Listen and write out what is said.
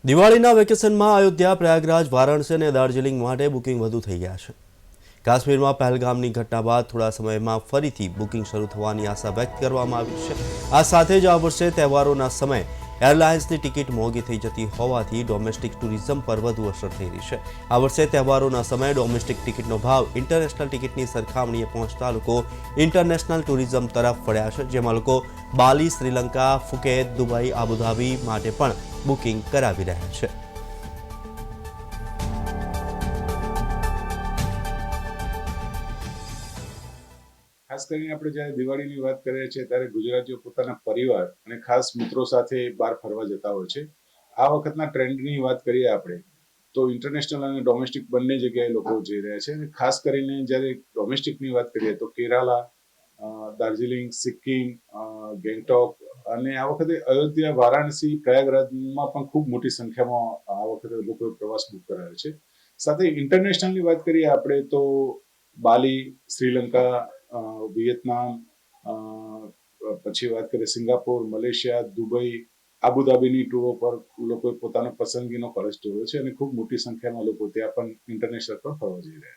દિવાળીના વેકેશનમાં અયોધ્યા, પ્રયાગરાજ, વારાણસી અને દાર્જિલિંગ માટે બુકિંગ વધુ થઈ ગયા છે. કાશ્મીરમાં પહેલગામની ઘટના બાદ થોડા સમયમાં ફરીથી બુકિંગ શરૂ થવાની આશા વ્યક્ત કરવામાં આવી છે. આ સાથે જ આ વર્ષે તહેવારોના સમયે એરલાઇન્સની ટિકિટ મોંઘી થઈ જતી હોવાથી ડોમેસ્ટિક ટુરિઝમ પર વધુ અસર થઈ રહી છે. આ વર્ષે તહેવારોના સમયે ડોમેસ્ટિક ટિકિટનો ભાવ ઇન્ટરનેશનલ ટિકિટની સરખામણીએ પહોંચતા લોકો ઇન્ટરનેશનલ ટુરિઝમ તરફ વળ્યા છે, જેમાં લોકો બાલી, શ્રીલંકા, ફુકેત, દુબઈ, આબુધાબી માટે પણ બુકિંગ કરાવી રહ્યા છે. ખાસ કરીને આપણે જ્યારે દિવાળીની વાત કરીએ છીએ ત્યારે ગુજરાતીઓ પોતાના પરિવાર અને ખાસ મિત્રો સાથે બહાર ફરવા જતા હોય છે. આ વખતના ટ્રેન્ડની વાત કરીએ આપણે તો ઇન્ટરનેશનલ અને ડોમેસ્ટિક બંને જગ્યાએ લોકો જઈ રહ્યા છે. અને ખાસ કરીને જ્યારે ડોમેસ્ટિકની વાત કરીએ તો કેરાલા, દાર્જિલિંગ, સિક્કિમ, ગેંગટોક અને આ વખતે અયોધ્યા, વારાણસી, પ્રયાગરાજમાં પણ ખૂબ મોટી સંખ્યામાં આ વખતે લોકોએ પ્રવાસ બુક કરાયો છે. સાથે ઇન્ટરનેશનલની વાત કરીએ આપણે તો બાલી, શ્રીલંકા, વિયેતનામ, પછી વાત કરીએ સિંગાપોર, મલેશિયા, દુબઈ, આબુધાબીની ટૂરો પર લોકોએ પોતાનો પસંદગીનો ખર્ચ કર્યો છે અને ખૂબ મોટી સંખ્યામાં લોકો ત્યાં પણ ઇન્ટરનેશનલ પર ફરવા જઈ રહ્યા છે.